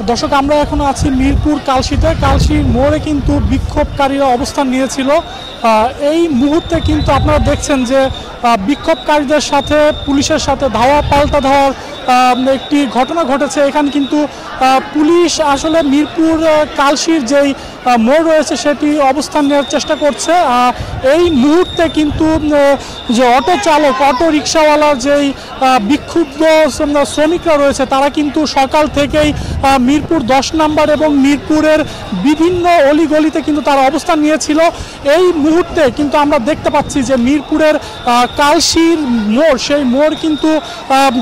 দর্শক আমরা এখন আছি মিরপুর কালশিতে। কালশির মোড়ে কিন্তু বিক্ষোভকারীরা অবস্থান নিয়েছিল। এই মুহূর্তে কিন্তু আপনারা দেখছেন যে বিক্ষোভকারীদের সাথে পুলিশের সাথে ধাওয়া পাল্টা ধাওয়ার একটি ঘটনা ঘটেছে। এখানে কিন্তু পুলিশ আসলে মিরপুর কালশির যেই মোড় রয়েছে সেটি অবস্থান নেওয়ার চেষ্টা করছে। এই মুহূর্তে কিন্তু যে অটো চালক, অটো রিক্সাওয়ালা যেই বিক্ষুব্ধ শ্রমিকরা রয়েছে তারা কিন্তু সকাল থেকেই মিরপুর 10 নম্বর এবং মিরপুরের বিভিন্ন অলিগলিতে কিন্তু তারা অবস্থান নিয়েছিল। এই মুহূর্তে কিন্তু আমরা দেখতে পাচ্ছি যে মিরপুরের কালশির মোড়, সেই মোড় কিন্তু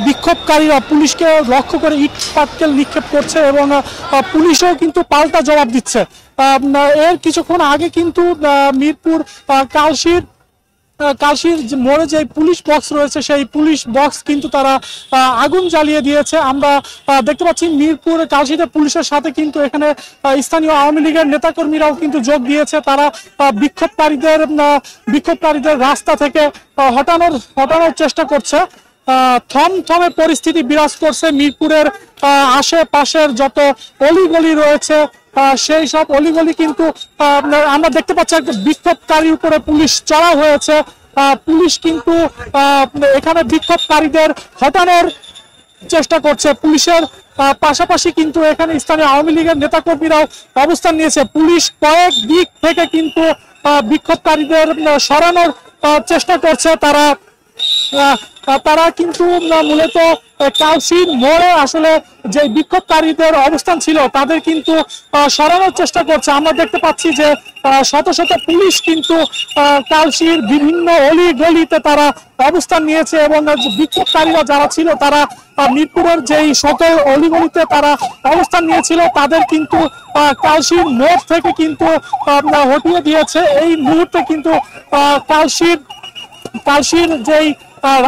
বিক্ষোভকারীরা পুলিশকে লক্ষ্য করে ইট পাটকেল নিক্ষেপ করছে এবং পুলিশও কিন্তু পাল্টা জবাব দিচ্ছে। এর কিছুক্ষণ আগে কিন্তু মিরপুর কালশির মোড়ে যে পুলিশ বক্স রয়েছে সেই পুলিশ বক্স কিন্তু তারা আগুন জ্বালিয়ে দিয়েছে। আমরা দেখতে পাচ্ছি মিরপুর কালশিতে পুলিশের সাথে কিন্তু এখানে স্থানীয় আওয়ামী লীগের নেতাকর্মীরাও কিন্তু যোগ দিয়েছে। তারা বিক্ষোভকারীদের রাস্তা থেকে হটানোর চেষ্টা করছে। থমথমে পরিস্থিতি বিরাজ করছে মিরপুরের আশেপাশের যত অলিগলি রয়েছে সেই সব অলিগলি কিন্তু আমরা দেখতে পাচ্ছি বিক্ষোভকারীর উপরে পুলিশ চড়াও হয়েছে। পুলিশ কিন্তু এখানে বিক্ষোভকারীদের হটানোর চেষ্টা করছে। পুলিশের পাশাপাশি কিন্তু এখানে স্থানীয় আওয়ামী লীগের নেতাকর্মীরাও অবস্থান নিয়েছে। পুলিশ কয়েক দিক থেকে কিন্তু বিক্ষোভকারীদের সরানোর চেষ্টা করছে। তারা কিন্তু মূলত কালশির মোড়ে আসলে যে বিক্ষোভকারীদের অবস্থান ছিল তাদের কিন্তু সরানোর চেষ্টা করছে। আমরা দেখতে পাচ্ছি যে শত শত পুলিশ কিন্তু কালশির বিভিন্ন অলি গলিতে তারা অবস্থান নিয়েছে এবং বিক্ষোভকারীরা যারা ছিল তারা মিরপুরের যেই সকল অলিগলিতে তারা অবস্থান নিয়েছিল তাদের কিন্তু কালশির মোড় থেকে কিন্তু হটিয়ে দিয়েছে। এই মুহূর্তে কিন্তু কালশির যেই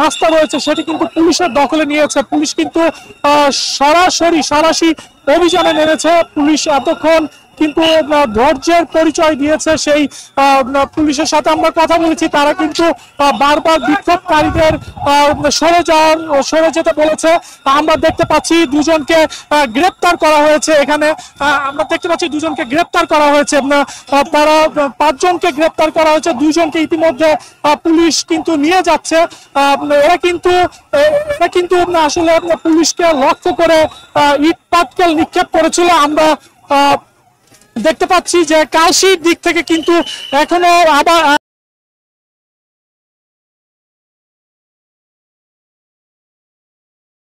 রাস্তা রয়েছে সেটি কিন্তু পুলিশের দখলে নিয়েছে। পুলিশ কিন্তু সরাসরি অভিযানে নেমেছে। পুলিশ এতক্ষণ কিন্তু ধৈর্যের পরিচয় দিয়েছে। সেই পুলিশের সাথে আমরা কথা বলেছি, তারা কিন্তু বারবার বিক্ষোভকারীদের সরে যেতে বলেছে। আমরা দেখতে পাচ্ছি দুজনকে গ্রেপ্তার করা হয়েছে। এখানে আমরা দেখতে পাচ্ছি দুজনকে গ্রেপ্তার করা হয়েছে। তারা 5 জনকে গ্রেপ্তার করা হয়েছে, 2 জনকে ইতিমধ্যে পুলিশ কিন্তু নিয়ে যাচ্ছে। এরা কিন্তু আসলে পুলিশকে লক্ষ্য করে ইট পাটকেল নিক্ষেপ করেছিল। আমরা দেখতে পাচ্ছি যে কালশির দিক থেকে কিন্তু এখনো আবার